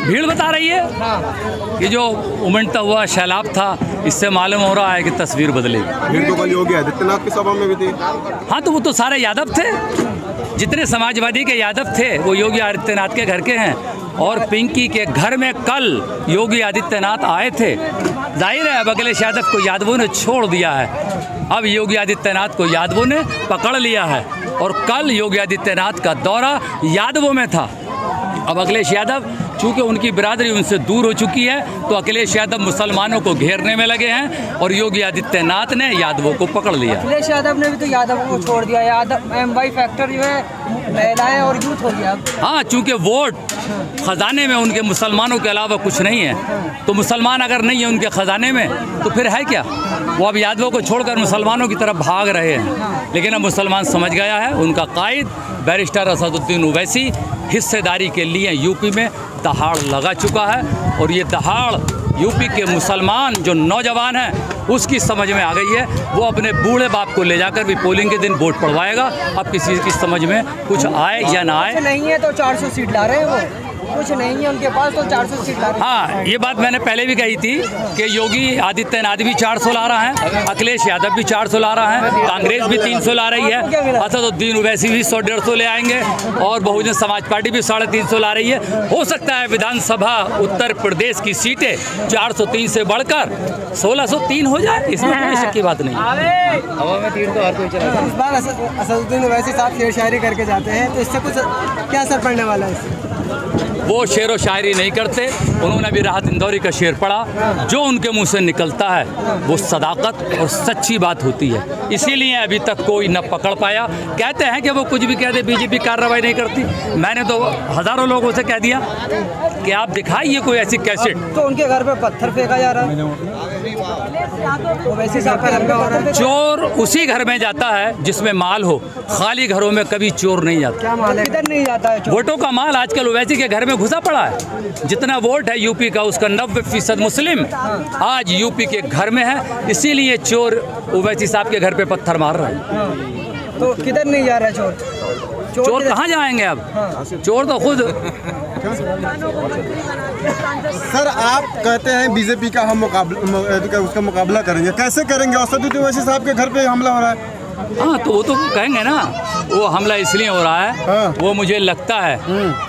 भीड़ बता रही है कि जो उमड़ता हुआ सैलाब था, इससे मालूम हो रहा है कि तस्वीर बदलेगी। भीड़ तो कल योगी आदित्यनाथ की सभा में भी थी। हाँ, तो वो तो सारे यादव थे, जितने समाजवादी के यादव थे वो योगी आदित्यनाथ के घर के हैं। और पिंकी के घर में कल योगी आदित्यनाथ आए थे। जाहिर है अब अखिलेश यादव को यादवों ने छोड़ दिया है, अब योगी आदित्यनाथ को यादवों ने पकड़ लिया है। और कल योगी आदित्यनाथ का दौरा यादवों में था। अब अखिलेश यादव चूँकि उनकी बिरादरी उनसे दूर हो चुकी है, तो अखिलेश यादव मुसलमानों को घेरने में लगे हैं और योगी आदित्यनाथ ने यादवों को पकड़ लिया। अखिलेश यादव ने भी तो यादव को छोड़ दिया। यादव MY फैक्टर जो है महिलाएं और यूथ हो गया। हाँ, चूँकि वोट खजाने में उनके मुसलमानों के अलावा कुछ नहीं है, तो मुसलमान अगर नहीं है उनके खजाने में तो फिर है क्या? वो अब यादवों को छोड़कर मुसलमानों की तरफ भाग रहे हैं। लेकिन अब मुसलमान समझ गया है, उनका कायद बैरिस्टर असदुद्दीन ओवैसी हिस्सेदारी के लिए यूपी में दहाड़ लगा चुका है। और ये दहाड़ यूपी के मुसलमान जो नौजवान हैं उसकी समझ में आ गई है। वो अपने बूढ़े बाप को ले जाकर भी पोलिंग के दिन वोट पड़वाएगा। अब किसी की समझ में कुछ आए या ना आए। नहीं है तो 400 सीट ला रहे हैं, वो कुछ नहीं है उनके पास तो 400 सीट ला रहे हैं। हाँ, ये बात मैंने पहले भी कही थी कि योगी आदित्यनाथ भी 400 ला रहा है, अखिलेश यादव भी 400 ला रहा है, कांग्रेस भी 300 ला रही है, असदुद्दीन ओवैसी भी 100-150 ले आएंगे और बहुजन समाज पार्टी भी 350 ला रही है। हो सकता है विधानसभा उत्तर प्रदेश की सीटें 403 से बढ़कर 1603 हो जाए, इसमें कोई शक की बात नहीं। हवा में तीर तो हर कोई चला। इस बार असदुद्दीन ओवैसी साहब शेर शायरी करके जाते हैं, तो इससे कुछ क्या असर पड़ने वाला है इससे? वो शेर व शायरी नहीं करते, उन्होंने भी राहत इंदौरी का शेर पढ़ा। जो उनके मुंह से निकलता है वो सदाकत और सच्ची बात होती है, इसीलिए अभी तक कोई न पकड़ पाया। कहते हैं कि वो कुछ भी कह दे, बीजेपी कार्रवाई नहीं करती। मैंने तो हज़ारों लोगों से कह दिया कि आप दिखाइए कोई ऐसी कैसेट। तो उनके घर पे पत्थर फेंका जा रहा है। ओवैसी साहब के घर पे पत्थर चोर उसी घर में जाता है जिसमें माल हो, खाली घरों में कभी चोर नहीं जाता। क्या माल है? किधर नहीं जाता है? वोटों का माल आजकल ओवैसी के घर में घुसा पड़ा है। जितना वोट है यूपी का उसका 90% मुस्लिम आज यूपी के घर में है, इसीलिए चोर ओवैसी साहब के घर पे पत्थर मार रहे हैं। तो किधर नहीं जा रहा है चोर? चोर कहाँ जाएंगे अब? चोर तो खुद। सर, आप कहते हैं बीजेपी का हम उसका मुकाबला करेंगे, कैसे करेंगे? असदुद्दीन ओवैसी साहब के घर पे हमला हो रहा है। हाँ, तो वो तो कहेंगे ना, वो हमला इसलिए हो रहा है। हाँ। वो मुझे लगता है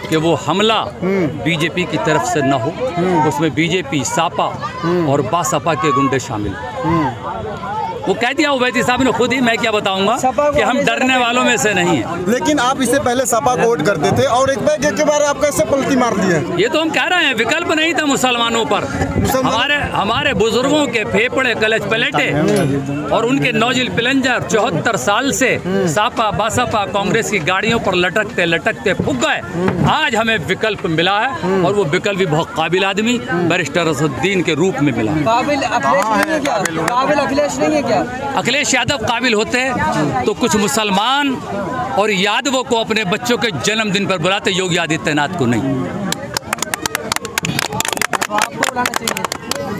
कि वो हमला बीजेपी की तरफ से न हो, उसमें बीजेपी, सापा और बासपा के गुंडे शामिल। वो कह दिया ओवैसी साहब ने खुद ही, मैं क्या बताऊंगा कि हम डरने वालों में से नहीं है। लेकिन आप इससे पहले सपा को वोट करते थे और एक बैग के बारे आप कैसे पलटी मार दिए? ये तो हम कह रहे हैं, विकल्प नहीं था मुसलमानों पर। हमारे बुजुर्गों के फेफड़े कलच पलटे और उनके नौजिल पिलंजर 74 साल से सापा बासपा कांग्रेस की गाड़ियों पर लटकते लटकते फूक गए। आज हमें विकल्प मिला है और वो विकल्प भी बहुत काबिल आदमी बैरिस्टर असदुद्दीन के रूप में मिला। काबिल अखिलेश नहीं है क्या? अखिलेश यादव काबिल होते तो कुछ मुसलमान और यादवों को अपने बच्चों के जन्मदिन पर बुलाते, योगी आदित्यनाथ को नहीं।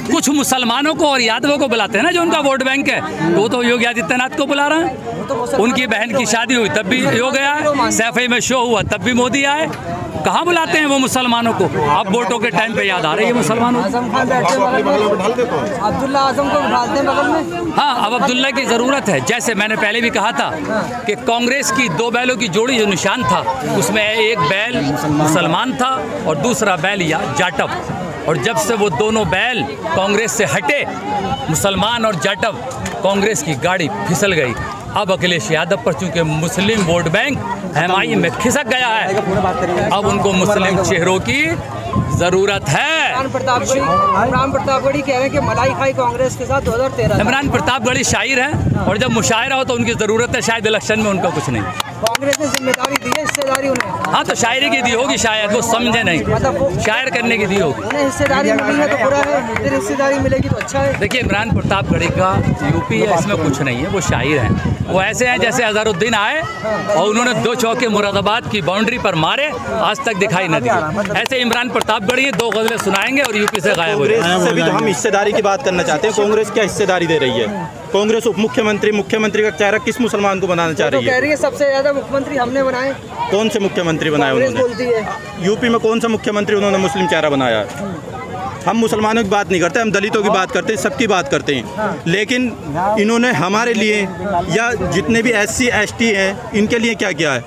कुछ मुसलमानों को और यादवों को बुलाते हैं ना, जो उनका वोट बैंक है, तो वो तो योगी आदित्यनाथ को बुला रहे हैं। उनकी बहन की शादी हुई तब भी योगी आए, सैफई में शो हुआ तब भी मोदी आए। कहाँ बुलाते हैं वो मुसलमानों को? अब वोटों के टाइम पे याद आ रही है मुसलमानों को। अब्दुल्ला आजम को डालते हैं बगल में। हाँ, अब अब्दुल्ला की ज़रूरत है। जैसे मैंने पहले भी कहा था कि कांग्रेस की 2 बैलों की जोड़ी जो निशान था, उसमें एक बैल मुसलमान था और दूसरा बैल जाटव। और जब से वो दोनों बैल कांग्रेस से हटे, मुसलमान और जाटव, कांग्रेस की गाड़ी फिसल गई। अब अखिलेश यादव पर चूंकि मुस्लिम वोट बैंक MI में खिसक गया है, अब उनको मुस्लिम चेहरों की जरूरत है। इमरान प्रतापगढ़ी कह रहे हैं कि मलाई खाई कांग्रेस के साथ 2013। इमरान प्रतापगढ़ी शायर है और जब मुशायरा हो तो उनकी जरूरत है, शायद इलेक्शन में उनका कुछ नहीं। कांग्रेस ने जिम्मेदारी दी है, हिस्सेदारी उन्हें। हाँ, तो शायरी की दी होगी, शायद वो समझे नहीं, शायर करने की दी होगी। उन्हें हिस्सेदारी मिली है तो बुरा है, फिर हिस्सेदारी मिलेगी तो अच्छा है। देखिए, इमरान प्रतापगढ़ी का यूपी है, इसमें कुछ नहीं है, वो शायर हैं। वो ऐसे हैं जैसे अजहरुद्दीन आए और उन्होंने 2 चौके मुरादाबाद की बाउंड्री पर मारे, आज तक दिखाई न दिए। ऐसे इमरान प्रतापगढ़ी 2 गज़लें सुनाएंगे और यूपी से गायब हो जाएंगे। कांग्रेस से भी तो हम हिस्सेदारी की बात करना चाहते हैं। कांग्रेस क्या हिस्सेदारी दे रही है? कांग्रेस उप मुख्यमंत्री, मुख्यमंत्री का चेहरा किस मुसलमान को बनाना चाह तो रही कह है? रही है सबसे ज्यादा मुख्यमंत्री हमने बनाए। कौन से मुख्यमंत्री बनाए कांग्रेस उन्होंने? बोलती है। यूपी में कौन सा मुख्यमंत्री उन्होंने मुस्लिम चेहरा बनाया है? हम मुसलमानों की बात नहीं करते, हम दलितों की बात करते हैं, सबकी बात करते हैं। लेकिन इन्होंने हमारे लिए या जितने भी SC ST हैं इनके लिए क्या किया है?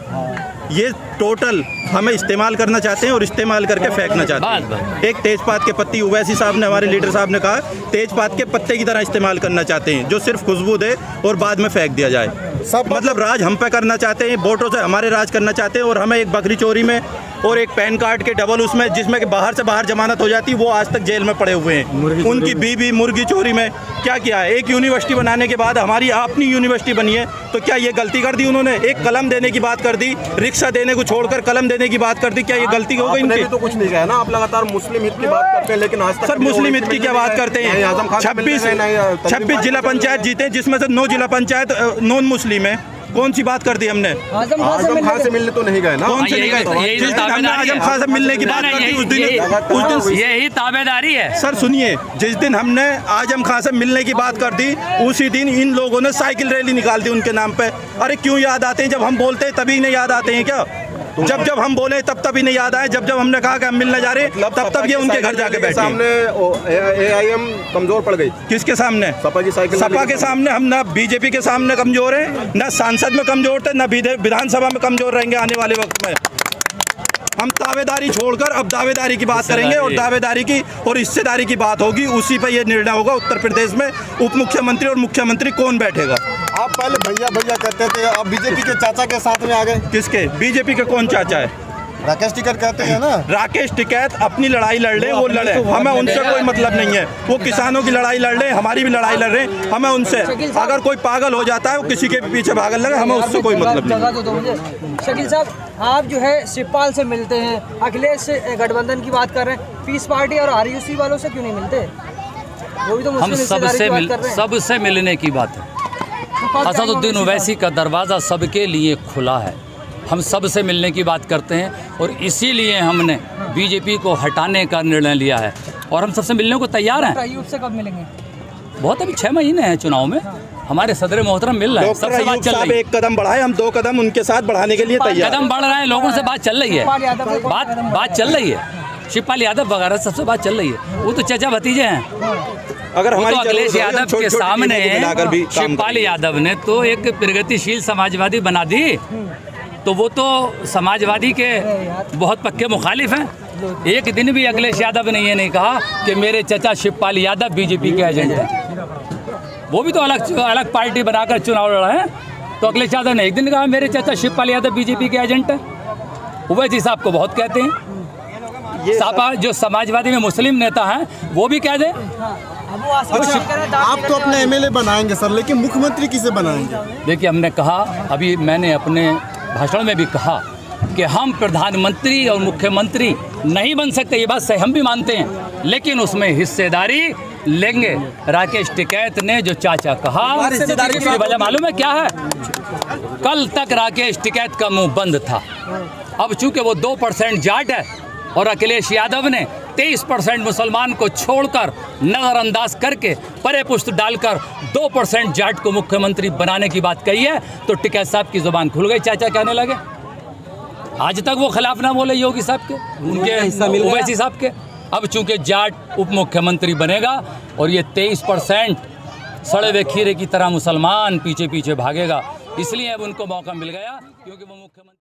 ये टोटल हमें इस्तेमाल करना चाहते हैं और इस्तेमाल करके फेंकना चाहते हैं। एक तेजपात के पत्ती, ओवैसी साहब ने, हमारे लीडर साहब ने कहा, तेजपात के पत्ते की तरह इस्तेमाल करना चाहते हैं, जो सिर्फ खुशबू दे और बाद में फेंक दिया जाए। सब मतलब राज हम पे करना चाहते हैं, वोटों से हमारे राज करना चाहते हैं। और हमें एक बकरी चोरी में और एक पैन कार्ड के डबल उसमें, जिसमें कि बाहर से बाहर जमानत हो जाती, वो आज तक जेल में पड़े हुए हैं। उनकी बीवी मुर्गी चोरी में क्या किया है? एक यूनिवर्सिटी बनाने के बाद हमारी अपनी यूनिवर्सिटी बनी है, तो क्या ये गलती कर दी उन्होंने? एक कलम देने की बात कर दी, रिक्शा देने को छोड़कर कलम देने की बात कर दी, क्या ये गलती हो गई इनकी? तो कुछ नहीं कहा ना, आप लगातार मुस्लिम हित की बात करते हैं, लेकिन आज तक सर मुस्लिम हित की क्या बात करते हैं? 26 जिला पंचायत जीते, जिसमें से 9 जिला पंचायत नॉन मुस्लिम है। कौन सी बात कर दी हमने? आजम खान से मिलने तो नहीं गए ना? कौन से नहीं गए? जिस दिन हमने आजम खान से मिलने की बात कर दी उस दिन यही ताबेदारी है। सर सुनिए, जिस दिन हमने आजम खान से मिलने की बात कर दी उसी दिन इन लोगों ने साइकिल रैली निकाल दी उनके नाम पे। अरे क्यों याद आते हैं? जब हम बोलते हैं तभी नहीं याद आते हैं क्या? जब हम बोले तब ही नहीं याद आए। जब हमने कहा कि हम मिलने जा रहे हैं तब ये उनके घर जाके बैठे। सामने AIM कमजोर पड़ गई। किसके सामने? सपा की साइकिल। सपा के सामने हम ना बीजेपी के सामने कमजोर हैं, ना सांसद में कमजोर थे, ना विधानसभा में कमजोर रहेंगे आने वाले वक्त में। हम दावेदारी छोड़कर अब दावेदारी की बात करेंगे और दावेदारी की और हिस्सेदारी की बात होगी। उसी पर यह निर्णय होगा उत्तर प्रदेश में उप मुख्यमंत्री और मुख्यमंत्री कौन बैठेगा। आप पहले भैया भैया कहते थे, अब बीजेपी के चाचा के साथ में आ गए। किसके? बीजेपी के कौन चाचा है? राकेश टिकैत कहते हैं ना। राकेश टिकैत अपनी लड़ाई लड़ रहे, वो लड़े, हमें उनसे कोई मतलब नहीं है। वो किसानों की लड़ाई लड़ रहे, हमारी भी लड़ाई लड़ रहे, हमें उनसे। अगर कोई पागल हो जाता है वो किसी के पीछे भागने लगे, हमें उससे कोई मतलब नहीं। शकील साहब, आप जो है शिवपाल से मिलते हैं, अखिलेश गठबंधन की बात कर रहे हैं, पीस पार्टी और RUC वालों से क्यों नहीं मिलते? वो भी तो हम सबसे मिलने की बात है। असदुद्दीन ओवैसी का दरवाज़ा सबके लिए खुला है। हम सबसे मिलने की बात करते हैं और इसीलिए हमने बीजेपी को हटाने का निर्णय लिया है और हम सबसे मिलने को तैयार हैं। अयूब से कब मिलेंगे? बहुत अभी 6 महीने हैं चुनाव में, हमारे सदर मोहतरम मिल रहे हैं, सबसे बात चल रही है। एक कदम बढ़ाए, हम 2 कदम उनके साथ बढ़ाने के लिए तैयार। कदम बढ़ रहे हैं, लोगों से बात चल रही है, बात चल रही है। शिवपाल यादव वगैरह सबसे बात चल रही है। वो तो चचा भतीजे हैं। अगर हमारी तो अखिलेश यादव के सामने शिवपाल यादव ने तो एक प्रगतिशील समाजवादी बना दी, तो वो तो समाजवादी के बहुत पक्के मुखालिफ हैं। एक दिन भी अखिलेश यादव ने ये नहीं कहा कि मेरे चचा शिवपाल यादव बीजेपी के एजेंट हैं। वो भी तो अलग पार्टी बनाकर चुनाव लड़ा है। तो अखिलेश यादव ने एक दिन कहा मेरे चचा शिवपाल यादव बीजेपी के एजेंट हैं। ओवैसी साहब को बहुत कहते हैं। सापा जो समाजवादी में मुस्लिम नेता हैं वो भी कह दें। आप तो अपने MLA बनाएंगे सर, लेकिन मुख्यमंत्री किसे बनाएंगे? देखिए, हमने कहा, अभी मैंने अपने भाषण में भी कहा कि हम प्रधानमंत्री और मुख्यमंत्री नहीं बन सकते, ये बात सही हम भी मानते हैं, लेकिन उसमें हिस्सेदारी लेंगे। राकेश टिकैत ने जो चाचा कहा, उसकी वजह मालूम है क्या है? कल तक राकेश टिकैत का मुंह बंद था। अब चूंकि वो 2% जाट है और अखिलेश यादव ने 23% मुसलमान को छोड़कर नज़रअंदाज करके परे पुष्ट डालकर 2% जाट को मुख्यमंत्री बनाने की बात कही है, तो टिकैत साहब की जुबान खुल गई, चाचा कहने लगे। आज तक वो खिलाफ ना बोले योगी साहब के, उनके ओवैसी साहब के। अब चूंकि जाट उप मुख्यमंत्री बनेगा और ये 23% सड़े हुए खीरे की तरह मुसलमान पीछे पीछे भागेगा, इसलिए अब उनको मौका मिल गया, क्योंकि वो मुख्यमंत्री